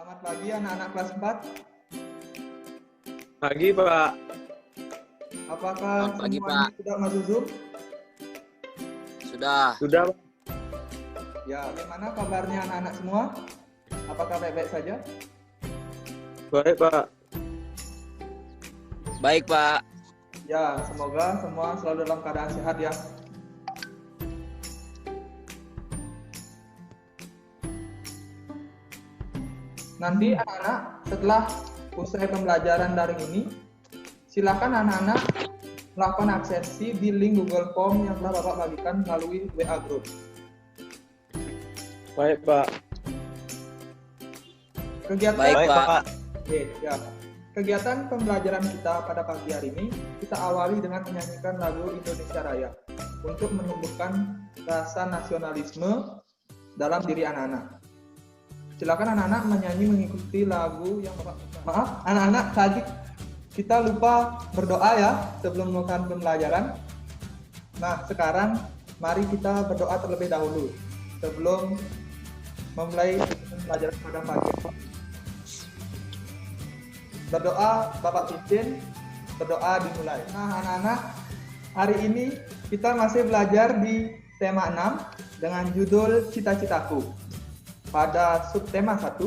Selamat pagi anak-anak kelas 4. Pagi, Pak. Apakah Selamat pagi, semuanya Pak. sudah masuk Zoom? Sudah. Sudah, Pak. Ya, bagaimana kabarnya anak-anak semua? Apakah baik-baik saja? Baik, Pak. Baik, Pak. Ya, semoga semua selalu dalam keadaan sehat ya. Nanti anak-anak setelah usai pembelajaran daring ini, silakan anak-anak melakukan aksesi di link Google Form yang telah Bapak bagikan melalui WA Group. Baik, Pak. Kegiatan Baik, Pak. Oke, ya. Kegiatan pembelajaran kita pada pagi hari ini kita awali dengan menyanyikan lagu Indonesia Raya untuk menumbuhkan rasa nasionalisme dalam diri anak-anak. Silakan anak-anak menyanyi mengikuti lagu yang maaf, anak-anak tadi kita lupa berdoa ya sebelum melakukan pembelajaran. Nah, sekarang mari kita berdoa terlebih dahulu sebelum memulai pembelajaran pada pagi. Berdoa Bapak pimpin, berdoa dimulai. Nah, anak-anak, hari ini kita masih belajar di tema 6 dengan judul Cita-citaku. Pada subtema 1,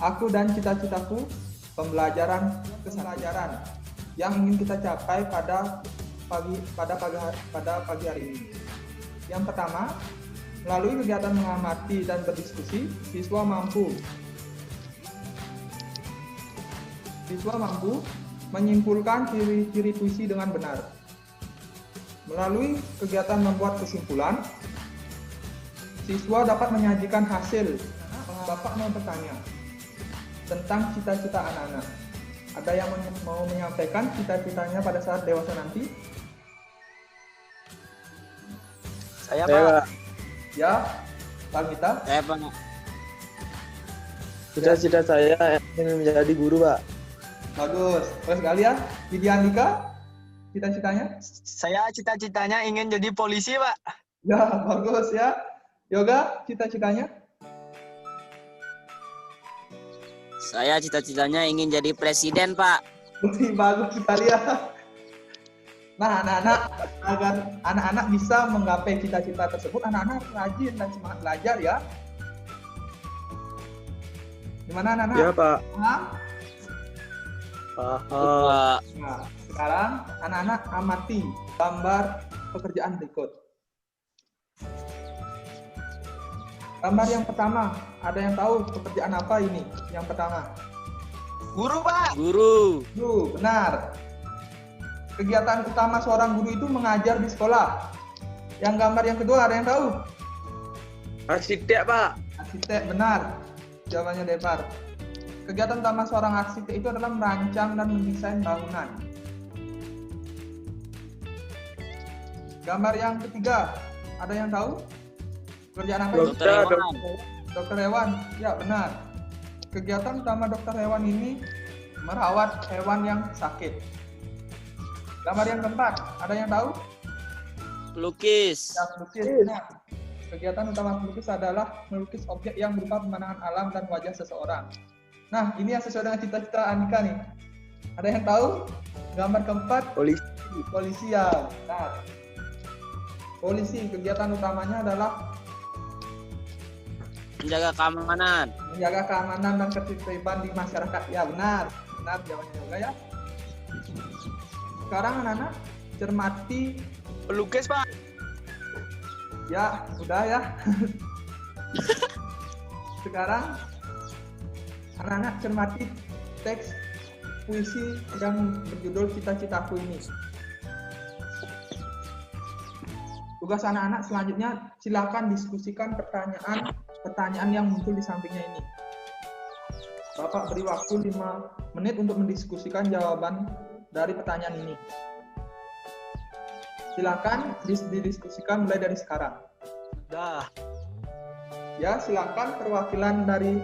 Aku dan Cita-citaku, pembelajaran kesalahan yang ingin kita capai pada pagi hari ini. Yang pertama, melalui kegiatan mengamati dan berdiskusi, siswa mampu menyimpulkan ciri-ciri puisi dengan benar. Melalui kegiatan membuat kesimpulan, siswa dapat menyajikan hasil. Bapak mau bertanya tentang cita-cita anak-anak. Ada yang mau menyampaikan cita-citanya pada saat dewasa nanti? Saya, Pak. Ya, Pak Mita. Saya, Pak. Cita-cita saya ingin menjadi guru, Pak. Bagus. Terus sekali ya, Widya Andika, cita-citanya? Saya cita-citanya ingin jadi polisi, Pak. Ya, bagus ya. Yoga, cita-citanya? Saya cita-citanya ingin jadi presiden, Pak. Bagus sekali ya. Nah, anak-anak, agar anak-anak bisa menggapai cita-cita tersebut, anak-anak rajin dan semangat belajar ya. Gimana anak-anak? Ya, Pak. Paham? Paham. Pak. Nah, sekarang anak-anak amati gambar pekerjaan berikut. Gambar yang pertama, ada yang tahu pekerjaan apa ini? Yang pertama. Guru, Pak. Guru. Guru, benar. Kegiatan utama seorang guru itu mengajar di sekolah. Yang gambar yang kedua, ada yang tahu? Arsitek, Pak. Arsitek, benar. Jawabannya Depar. Kegiatan utama seorang arsitek itu adalah merancang dan mendesain bangunan. Gambar yang ketiga, ada yang tahu? Pekerjaan apa itu? Dokter hewan. Dokter hewan, ya benar. Kegiatan utama dokter hewan ini merawat hewan yang sakit. Gambar yang keempat, ada yang tahu? Pelukis. Ya, melukis, benar. Kegiatan utama pelukis adalah melukis objek yang berupa pemandangan alam dan wajah seseorang. Nah, ini yang sesuai dengan cita-cita Andika nih. Ada yang tahu? Gambar keempat, Polisi. polisi ya. Nah, polisi kegiatan utamanya adalah Menjaga keamanan. menjaga keamanan dan ketertiban di masyarakat. Ya, benar. Benar jawabannya juga ya. Sekarang anak-anak cermati. Pelukis, Pak. Ya, sudah ya. Sekarang anak-anak cermati teks puisi yang berjudul Cita-citaku ini. Tugas anak-anak selanjutnya silakan diskusikan pertanyaan yang muncul di sampingnya ini. Bapak beri waktu 5 menit untuk mendiskusikan jawaban dari pertanyaan ini. Silakan didiskusikan mulai dari sekarang. Dah. Ya, silakan perwakilan dari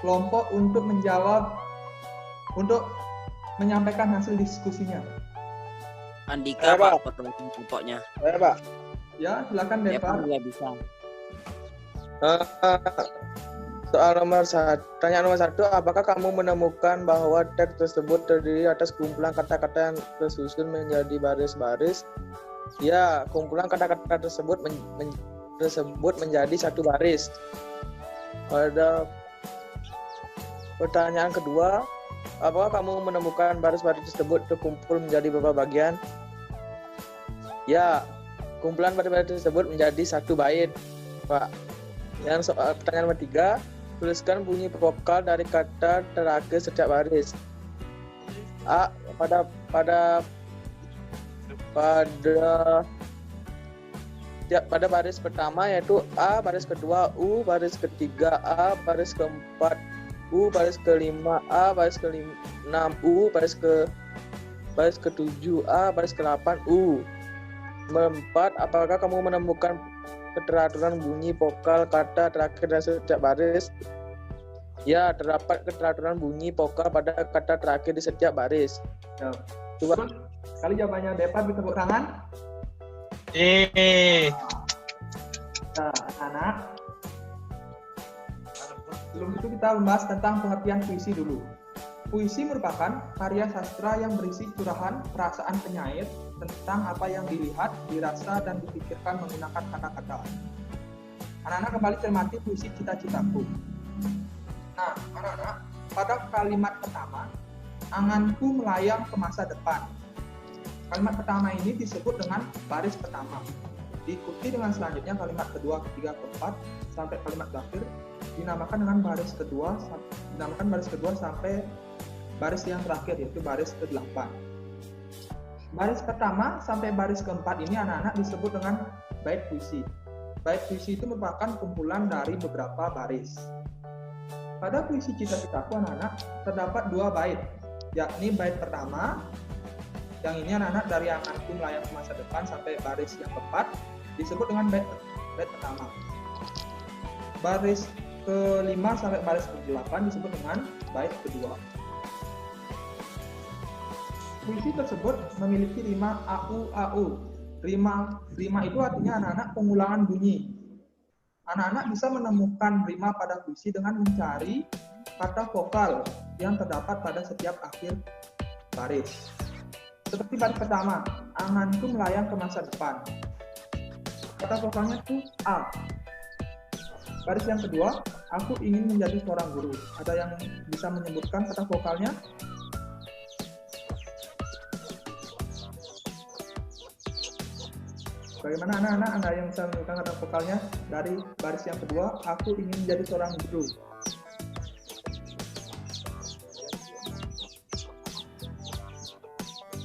kelompok untuk menyampaikan hasil diskusinya. Andika, Pak. Pak, kelompoknya. Saya, Pak. Ya, silakan Ya, Pak, Depar. nggak bisa. Pertanyaan nomor satu, apakah kamu menemukan bahwa teks tersebut terdiri atas kumpulan kata-kata yang tersusun menjadi baris-baris? Ya, kumpulan kata-kata tersebut menjadi satu baris. Pada pertanyaan kedua, apakah kamu menemukan baris-baris tersebut terkumpul menjadi beberapa bagian? Ya, kumpulan baris-baris tersebut menjadi satu bait, Pak. Yang pertanyaan nomor tiga, tuliskan bunyi vokal dari kata terakhir setiap baris. A. Pada baris pertama yaitu A, baris kedua U, baris ketiga A, baris keempat U, baris kelima A, baris keenam U, baris ketujuh A, baris ke-8 U. Nomor 4, apakah kamu menemukan keteraturan bunyi vokal kata terakhir dari setiap baris? Ya, terdapat keteraturan bunyi vokal pada kata terakhir di setiap baris. Ya. Coba Kali jawabannya Depa bisa tepuk tangan. Nah, anak. Sebelum itu kita membahas tentang pengertian puisi dulu. Puisi merupakan karya sastra yang berisi curahan perasaan penyair tentang apa yang dilihat, dirasa, dan dipikirkan menggunakan kata-kata. Anak-anak kembali cermati puisi Cita-Citaku. Nah, anak-anak, pada kalimat pertama, anganku melayang ke masa depan. Kalimat pertama ini disebut dengan baris pertama. Diikuti dengan selanjutnya kalimat kedua, ketiga, keempat, sampai kalimat terakhir dinamakan dengan baris kedua sampai baris yang terakhir, yaitu baris ke-8. Baris pertama sampai baris keempat ini anak-anak disebut dengan bait puisi. Bait puisi itu merupakan kumpulan dari beberapa baris. Pada puisi Cita-Citaku anak-anak terdapat 2 bait, yakni bait pertama, yang ini anak-anak dari anganku melayang ke masa depan sampai baris yang keempat disebut dengan bait pertama. Baris ke-5 sampai baris ke-8 disebut dengan bait kedua. Puisi tersebut memiliki rima au. Rima itu artinya anak-anak pengulangan bunyi. Anak-anak bisa menemukan rima pada puisi dengan mencari kata vokal yang terdapat pada setiap akhir baris. Seperti baris pertama, anganku melayang ke masa depan. Kata vokalnya itu A. Baris yang kedua, aku ingin menjadi seorang guru. Ada yang bisa menyebutkan kata vokalnya? Bagaimana anak-anak? Anda yang bisa menyebutkan kata vokalnya dari baris yang kedua, aku ingin menjadi seorang guru.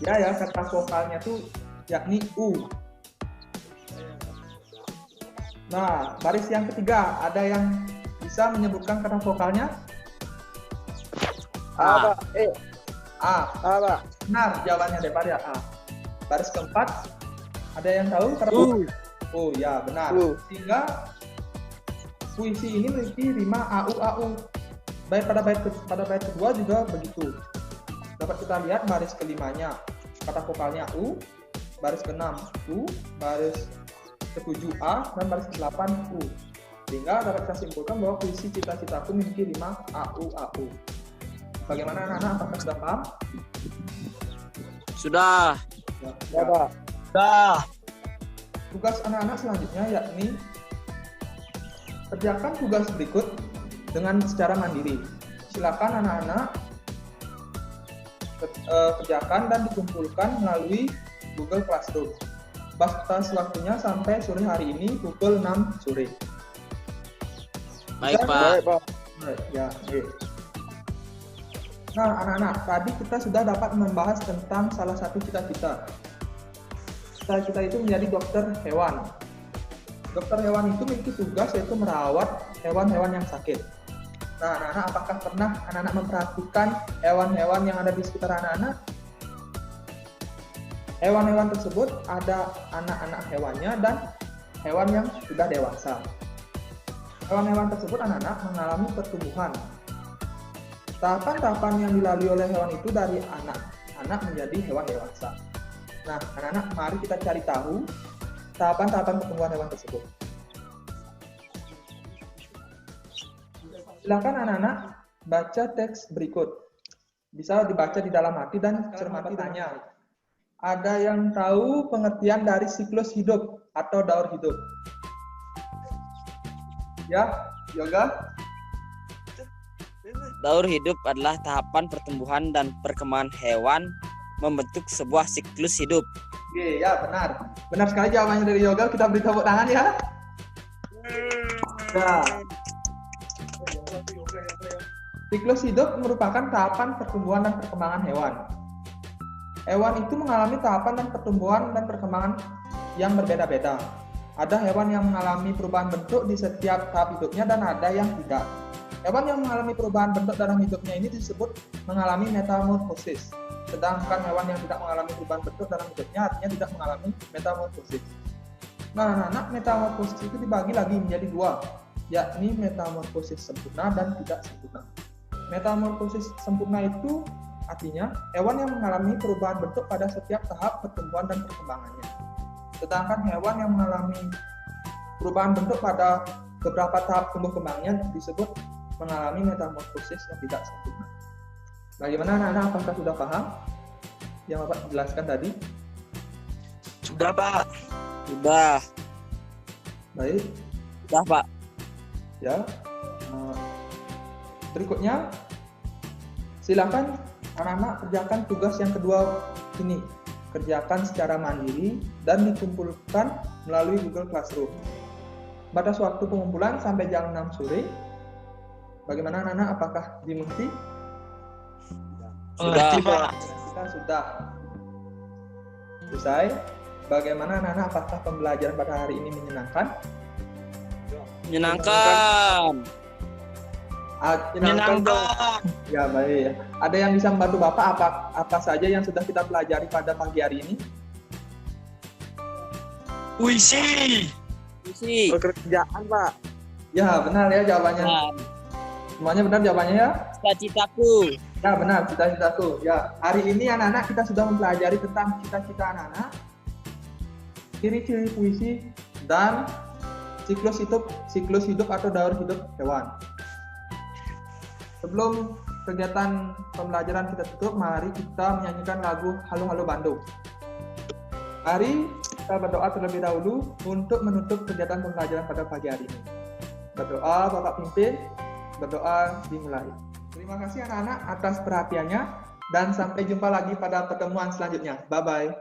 Ya, kata vokalnya itu yakni U. Nah, baris yang ketiga, ada yang bisa menyebutkan kata vokalnya? A, Pak. A. A, Pak. Benar, jawabannya daripada A. Baris keempat, ada yang tahu kata vokal? Oh ya, benar. Sehingga puisi ini memiliki rima au. Baik pada bait kedua juga begitu. Dapat kita lihat baris kelimanya kata vokalnya U, baris ke-6 U, baris ke-7 A, dan baris ke-8 U. Sehingga dapat kita simpulkan bahwa puisi Cita-Citaku memiliki rima au. Bagaimana anak-anak? Apakah sudah paham? Sudah. Ya, Pak. Dah. Tugas anak-anak selanjutnya yakni kerjakan tugas berikut dengan secara mandiri. Silakan anak-anak kerjakan dan dikumpulkan melalui Google Classroom. Batas waktunya sampai sore hari ini pukul 6 sore. Baik, Pak. Baik, Pak. Ya, oke. Nah, anak-anak, tadi kita sudah dapat membahas tentang salah satu cita-cita. Cita-cita itu menjadi dokter hewan. Dokter hewan itu memiliki tugas yaitu merawat hewan-hewan yang sakit. Nah, anak-anak, apakah pernah anak-anak memperhatikan hewan-hewan yang ada di sekitar anak-anak? Hewan-hewan tersebut ada anak-anak hewannya dan hewan yang sudah dewasa. Hewan-hewan tersebut anak-anak mengalami pertumbuhan. Tahapan-tahapan yang dilalui oleh hewan itu dari anak-anak menjadi hewan dewasa. Nah, anak-anak, mari kita cari tahu tahapan-tahapan pertumbuhan hewan tersebut. Silakan anak-anak baca teks berikut. Bisa dibaca di dalam hati dan cermati tanya. Ada yang tahu pengertian dari siklus hidup atau daur hidup? Ya, Yoga? Daur hidup adalah tahapan pertumbuhan dan perkembangan hewan membentuk sebuah siklus hidup. Oke, ya benar. Benar sekali jawabannya dari Yoga. Kita beri tepuk tangan ya. Ya. Siklus hidup merupakan tahapan pertumbuhan dan perkembangan hewan. Hewan itu mengalami tahapan dan pertumbuhan dan perkembangan yang berbeda-beda. Ada hewan yang mengalami perubahan bentuk di setiap tahap hidupnya dan ada yang tidak. Hewan yang mengalami perubahan bentuk dalam hidupnya ini disebut mengalami metamorfosis. Sedangkan hewan yang tidak mengalami perubahan bentuk dalam hidupnya artinya tidak mengalami metamorfosis. Nah, anak metamorfosis itu dibagi lagi menjadi dua, yakni metamorfosis sempurna dan tidak sempurna. Metamorfosis sempurna itu artinya hewan yang mengalami perubahan bentuk pada setiap tahap pertumbuhan dan perkembangannya. Sedangkan hewan yang mengalami perubahan bentuk pada beberapa tahap tumbuh kembangnya disebut mengalami metamorfosis yang tidak sempurna. Bagaimana anak-anak, apakah sudah paham yang Bapak jelaskan tadi? Sudah, Pak. Sudah. Baik, Sudah, Pak. ya. Berikutnya, silakan anak-anak kerjakan tugas yang kedua ini. Kerjakan secara mandiri dan dikumpulkan melalui Google Classroom. Batas waktu pengumpulan sampai jam 6 sore. Bagaimana anak-anak, apakah dimengerti? Sudah. Mengerti, Pak. Kita sudah selesai. Bagaimana anak-anak, apakah pembelajaran pada hari ini menyenangkan? Menyenangkan. Menyenangkan. Ya, baik. Ada yang bisa membantu Bapak apa saja yang sudah kita pelajari pada pagi hari ini? Puisi. Puisi. Pekerjaan, Pak. Ya, benar ya jawabannya. Nah, Semuanya benar jawabannya ya? cita-citaku. Ya, benar, cita-citaku. Ya, hari ini anak-anak kita sudah mempelajari tentang cita-cita anak-anak, ciri-ciri puisi, dan siklus hidup atau daur hidup hewan. Sebelum kegiatan pembelajaran kita tutup, mari kita menyanyikan lagu Halo Halo Bandung. Mari kita berdoa terlebih dahulu untuk menutup kegiatan pembelajaran pada pagi hari ini. Berdoa Bapak pimpin, berdoa dimulai. Terima kasih anak-anak atas perhatiannya dan sampai jumpa lagi pada pertemuan selanjutnya. Bye-bye.